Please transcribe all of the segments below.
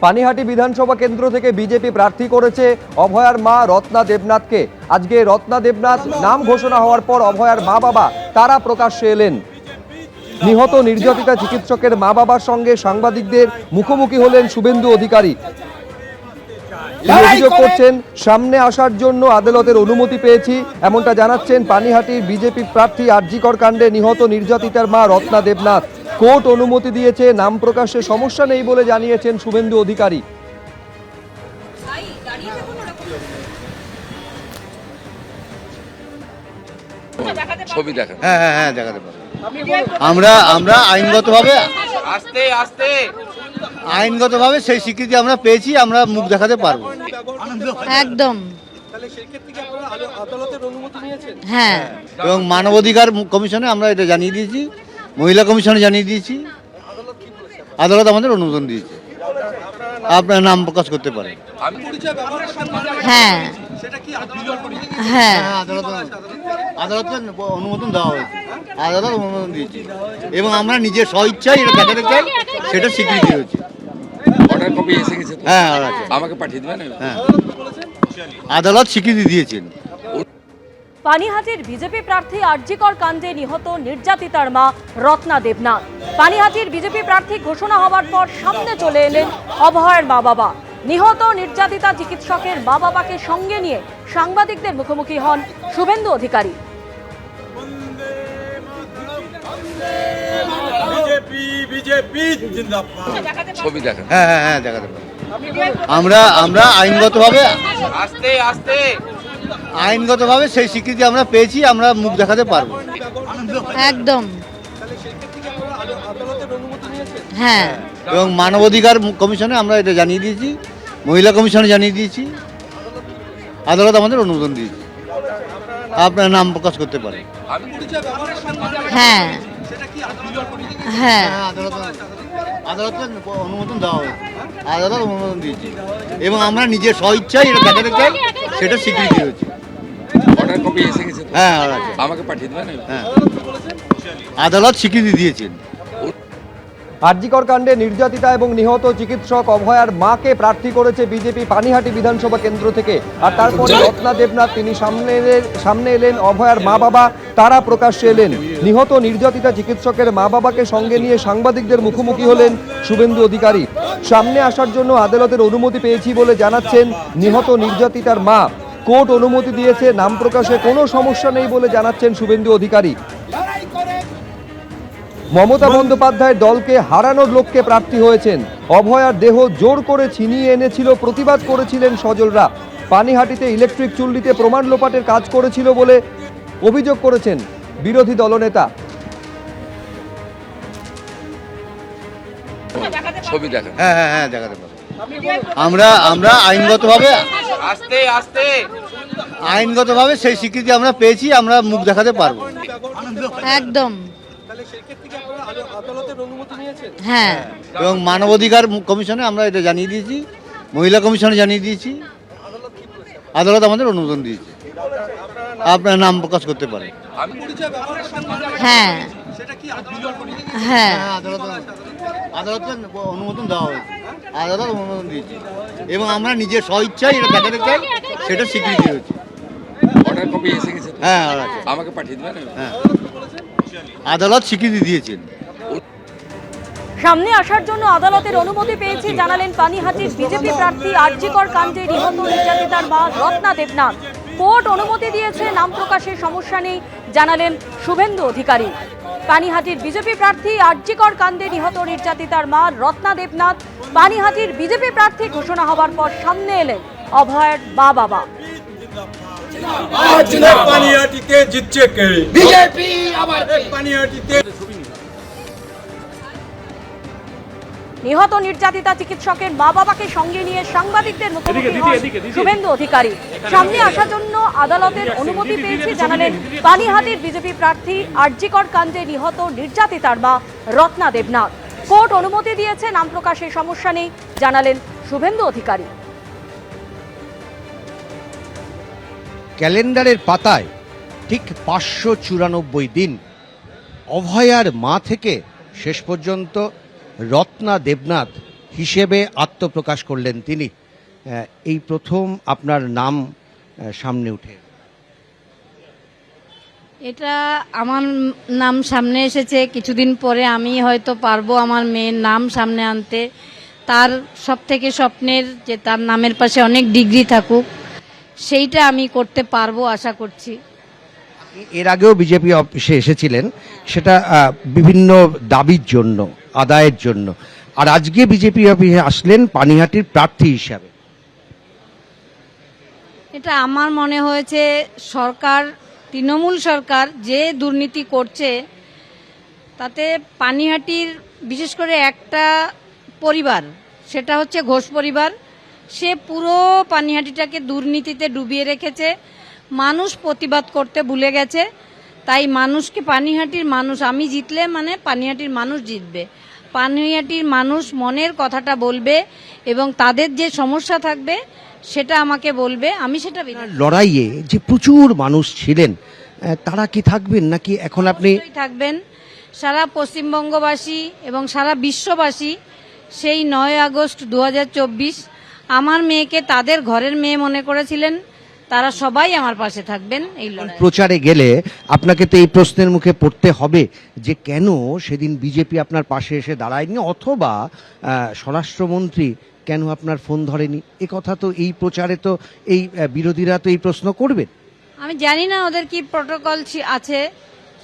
পানিহাটি বিধানসভা কেন্দ্র থেকে বিজেপি প্রার্থী করেছে অভয়ার মা রত্না দেবনাথকে। আজকে রত্না দেবনাথ নাম ঘোষণা হওয়ার পর অভয়ার মা বাবা তারা প্রকাশ্যে এলেন। নিহত নির্যাতিতা চিকিৎসকের মা বাবার সঙ্গে সাংবাদিকদের মুখোমুখি হলেন শুভেন্দু অধিকারী। অভিযোগ করছেন সামনে আসার জন্য আদালতের অনুমতি পেয়েছি, এমনটা জানাচ্ছেন পানিহাটির বিজেপি প্রার্থী আরজিকর কাণ্ডে নিহত নির্যাতিতার মা রত্না দেবনাথ। কোর্ট অনুমতি দিয়েছে, নাম প্রকাশে সমস্যা নেই বলে জানিয়েছেন শুভেন্দু অধিকারী। ছবি দেখেন। হ্যাঁ দেখাতে পারবো। আমরা আইনগতভাবে সেই স্বীকৃতি আমরা পেয়েছি, আমরা মুখ দেখাতে পারবো একদম। হ্যাঁ, এবং মানবাধিকার কমিশনে আমরা এটা জানিয়ে দিয়েছি, মহিলা কমিশনে জানিয়ে দিয়েছি, আদালত আমাদের অনুমোদন দিয়েছে। আপনার নাম প্রকাশ করতে পারেন। হ্যাঁ হ্যাঁ, আদালতের অনুমোদন দেওয়া হয়েছে, আদালত অনুমোদন দিয়েছে এবং আমরা নিজের স্বইচ্ছায় এটা দেখাতে চাই, সেটা স্বীকৃতি হয়েছে। অর্ডার কপি এসে গেছে? হ্যাঁ, আমাকে পাঠিয়ে দেবেন। হ্যাঁ, আদালত স্বীকৃতি দিয়েছেন। পানিহাটির বিজেপি প্রার্থী আরজিকর কাণ্ডে নিহত নির্যাতিতার মা রত্না দেবনাথ। পানিহাটির বিজেপি প্রার্থী ঘোষণা হওয়ার পর সামনে চলে এলেন অভয়ের মা বাবা। নিহত নির্যাতিতা চিকিৎসকের মা বাবাকে সঙ্গে নিয়ে সাংবাদিকদের মুখোমুখি হন শুভেন্দু অধিকারী। ছবি দেখেন। হ্যাঁ দেখাতে পারবো। আমরা আইনগতভাবে সেই স্বীকৃতি আমরা পেয়েছি, আমরা মুখ দেখাতে পারবো একদম। হ্যাঁ, এবং মানবাধিকার কমিশনে আমরা এটা জানিয়ে দিয়েছি, মহিলা কমিশনে জানিয়ে দিয়েছি, আদালত আমাদের অনুমোদন দিয়েছে। আপনার নাম প্রকাশ করতে পারেন। হ্যাঁ হ্যাঁ, আদালতের অনুমোদন দেওয়া হয়েছে, আদালত অনুমোদন দিয়েছে এবং আমরা নিজের স্বইচ্ছায় এটা দেখাতে চাই, সেটা স্বীকৃতি হয়েছে। অর্ডার কপি এসে গেছে? হ্যাঁ, আমাকে পাঠিয়ে দেবেন। হ্যাঁ, আদালত স্বীকৃতি দিয়েছেন। আরজিকর কাণ্ডে নির্যাতিতা এবং নিহত চিকিৎসক অভয়ার মাকে প্রার্থী করেছে বিজেপি পানিহাটি বিধানসভা কেন্দ্র থেকে। আর তারপরে রত্না দেবনাথ তিনি সামনে এলেন, অভয়ার মা বাবা তারা প্রকাশ্যে এলেন। নিহত নির্যাতিতা চিকিৎসকের মা বাবাকে সঙ্গে নিয়ে সাংবাদিকদের মুখোমুখি হলেন শুভেন্দু অধিকারী। সামনে আসার জন্য আদালতের অনুমতি পেয়েছি বলে জানাচ্ছেন নিহত নির্যাতিতার মা। কোর্ট অনুমতি দিয়েছে, নাম প্রকাশে কোনো সমস্যা নেই বলে জানাচ্ছেন শুভেন্দু অধিকারী। মমতা বন্দ্যোপাধ্যায়ের দলকে হারানোর লক্ষ্যে প্রার্থী হয়েছেন। অভয়ার দেহ জোর করে ছিনিয়ে এনেছিল, প্রতিবাদ করেছিলেন সজলরা। পানিহাটিতে ইলেকট্রিক চুল্লিতে প্রমাণ লোপাটের কাজ করেছিল বলে অভিযোগ করেছেন বিরোধী দলনেতা। ছবি দেখেন। হ্যাঁ দেখাতে পারবো। আমরা আইনগতভাবে সেই স্বীকৃতি আমরা পেয়েছি, আমরা মুখ দেখাতে পারবো একদম। হ্যাঁ, এবং মানবাধিকার কমিশনে আমরা এটা জানিয়ে দিয়েছি, মহিলা কমিশনে জানিয়ে দিয়েছি, আদালত আমাদের অনুমোদন দিয়েছে। আপনার নাম প্রকাশ করতে পারেন। হ্যাঁ হ্যাঁ, আদালতের অনুমোদন দেওয়া হয়েছে, আদালত অনুমোদন দিয়েছে এবং আমরা নিজের স্বইচ্ছায় এটা দেখাতে চাই, সেটা স্বীকৃতি হয়েছে। অর্ডার কপি এসে গেছে? হ্যাঁ, আমাকে পাঠিয়ে দেবেন। হ্যাঁ, আদালত স্বীকৃতি দিয়েছেন। সামনে আসার জন্য আদালতের অনুমতি পেয়েছি জানালেন পানিহাটির বিজেপি প্রার্থী আরজিকর কাণ্ডে নিহত নির্যাতিতার মা রত্না দেবনাথ। কোর্ট অনুমতি দিয়েছে, নাম প্রকাশের সমস্যা নেই জানালেন শুভেন্দু অধিকারী। পানিহাটির বিজেপি প্রার্থী আরজিকর কাণ্ডে নিহত নির্যাতিতার মা রত্না দেবনাথ। পানিহাটির বিজেপি প্রার্থী ঘোষণা হওয়ার পর সামনে এলেন অভয়ের মা বাবা। পানিহাটিতে জিতছে কে? বিজেপি। আবার পানিহাটিতে নিহত নির্যাতিতা চিকিৎসকের মা বাবাকে সঙ্গে নিয়ে সাংবাদিকদের মুখোমুখি হন শুভেন্দু অধিকারী। সামনে আসার জন্য আদালতের অনুমতি পেয়েছি জানালেন পানিহাটির বিজেপি প্রার্থী আরজিকর কাণ্ডে নিহত নির্যাতিতার মা রত্না দেবনাথ। কোর্ট অনুমতি দিয়েছে, নাম প্রকাশের সমস্যা নেই জানালেন শুভেন্দু অধিকারী। ক্যালেন্ডারের পাতায় ঠিক 594 দিন অভয়ার মা থেকে শেষ পর্যন্ত রত্না দেবনাথ হিসেবে আত্মপ্রকাশ করলেন তিনি। এই প্রথম আপনার নাম সামনে উঠে। এটা আমার নাম সামনে এসেছে, কিছুদিন পরে আমি হয়তো পারবো আমার মেয়ের নাম সামনে আনতে। তার সব থেকে স্বপ্নের যে তার নামের পাশে অনেক ডিগ্রি থাকুক, সেইটা আমি করতে পারবো আশা করছি। এর আগেও বিজেপি অফিসে এসেছিলেন, সেটা বিভিন্ন দাবির জন্য, আদায়ের জন্য, আর আজকে বিজেপি অফিসে আসলেন পানিহাটির প্রার্থী হিসাবে। এটা আমার মনে হয়েছে সরকার, তৃণমূল সরকার যে দুর্নীতি করছে, তাতে পানিহাটির বিশেষ করে একটা পরিবার, সেটা হচ্ছে ঘোষ পরিবার, সে পুরো পানিহাটিটাকে দুর্নীতিতে ডুবিয়ে রেখেছে। মানুষ প্রতিবাদ করতে ভুলে গেছে। তাই মানুষকে, পানিহাটির মানুষ, আমি জিতলে মানে পানিহাটির মানুষ জিতবে, পানিহাটির মানুষ মনের কথাটা বলবে এবং তাদের যে সমস্যা থাকবে সেটা আমাকে বলবে, আমি সেটা লড়াইয়ে যে প্রচুর মানুষ ছিলেন, তারা কি থাকবেন নাকি এখন আপনি থাকবেন? সারা পশ্চিমবঙ্গবাসী এবং সারা বিশ্ববাসী সেই 9 আগস্ট 2024 আমার মেয়েকে তাদের ঘরের মেয়ে মনে করেছিলেন, তারা সবাই আমার পাশে থাকবেন এই লড়াই। প্রচারে গেলে আপনাকে তো এই প্রশ্নের মুখে পড়তে হবে যে কেন সেদিন বিজেপি আপনার পাশে এসে দাঁড়ায়নি, অথবা স্বরাষ্ট্রমন্ত্রী কেন আপনার ফোন ধরেনি। এ কথা তো এই প্রচারে তো এই বিরোধীরা তো এই প্রশ্ন করবেন। আমি জানি না ওদের কি প্রটোকল আছে,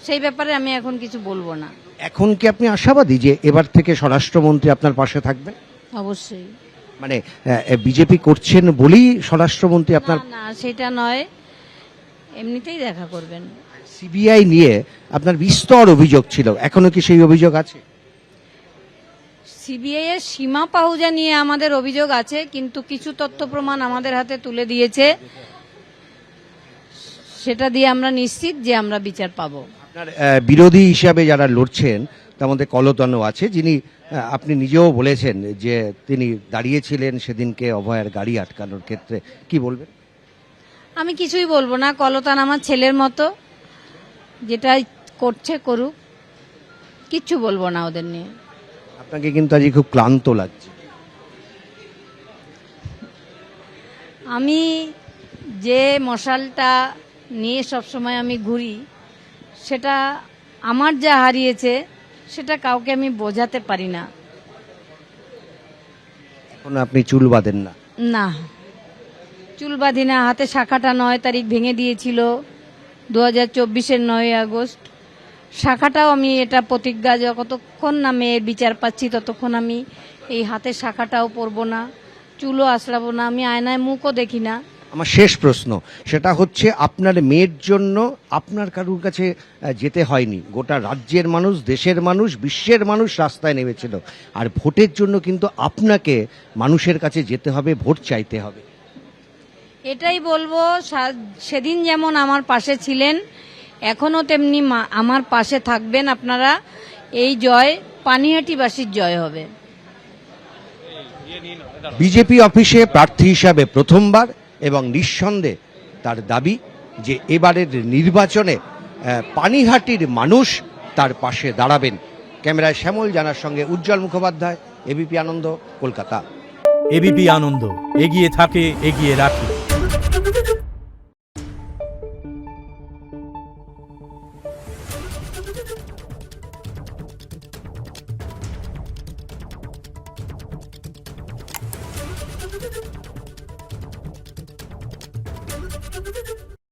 সেই ব্যাপারে আমি এখন কিছু বলবো না। এখন কি আপনি আশাবাদী যে এবার থেকে স্বরাষ্ট্রমন্ত্রী আপনার পাশে থাকবেন? অবশ্যই। মানে বিজেপি করছেন বলেই স্বরাষ্ট্রমন্ত্রী আপনার? না, সেটা নয়, এমনিতেই দেখা করবেন। সিবিআই নিয়ে আপনার বিস্তর অভিযোগ ছিল, এখনো কি সেই অভিযোগ আছে? সিবিআই এর সীমা পাহুজা নিয়ে আমাদের অভিযোগ আছে, কিন্তু কিছু তথ্য প্রমাণ আমাদের হাতে তুলে দিয়েছে, সেটা দিয়ে আমরা নিশ্চিত যে আমরা বিচার পাবো। আপনার বিরোধী হিসাবে যারা লড়ছেন তার মধ্যে কলতনু আছে, যিনি আপনি নিজেও বলেছেন যে তিনি দাঁড়িয়েছিলেন সেদিনকে অভয়ার গাড়ি আটকানোর ক্ষেত্রে, কি বলবেন? আমি কিছুই বলবো না, কলতান আমার ছেলের মতো, যেটা করছে করুক, কিচ্ছু বলবো না ওদের নিয়ে। আপনাকে কিন্তু আজ খুব ক্লান্ত লাগছে। আমি যে মশালটা নিয়ে সবসময় আমি ঘুরি, সেটা আমার যা হারিয়েছে সেটা কাউকে আমি বোঝাতে পারি না। এখন আপনি চুল বাঁধেন না? না, চুল বাঁধি না। হাতে শাখাটা 9 তারিখ ভেঙে দিয়েছিল 2024-এর 9 আগস্ট। শাখাটাও আমি এটা প্রতিজ্ঞা, যতক্ষণ না মেয়ের বিচার পাচ্ছি ততক্ষণ আমি এই হাতের শাখাটাও পরবো না, চুলও আঁচড়াবো না, আমি আয়নায় মুখও দেখি না। আমার শেষ প্রশ্ন সেটা হচ্ছে, আপনার মেয়ের জন্য আপনার কারুর কাছে যেতে হয়নি, গোটা রাজ্যের মানুষ, দেশের মানুষ, বিশ্বের মানুষ রাস্তায় নেমেছিল, আর ভোটের জন্য কিন্তু আপনাকে মানুষের কাছে যেতে হবে, ভোট চাইতে হবে। এটাই বলবো, সেদিন যেমন আমার পাশে ছিলেন, এখনো তেমনি আমার পাশে থাকবেন আপনারা। এই জয় পানিহাটিবাসীর জয় হবে। বিজেপি অফিসে প্রার্থী হিসাবে প্রথমবার, এবং নিঃসন্দেহে তার দাবি যে এবারের নির্বাচনে পানিহাটির মানুষ তার পাশে দাঁড়াবেন। ক্যামেরায় শ্যামল জানার সঙ্গে উজ্জ্বল মুখোপাধ্যায়, এবিপি আনন্দ, কলকাতা। এবিপি আনন্দ, এগিয়ে থাকে, এগিয়ে রাখে।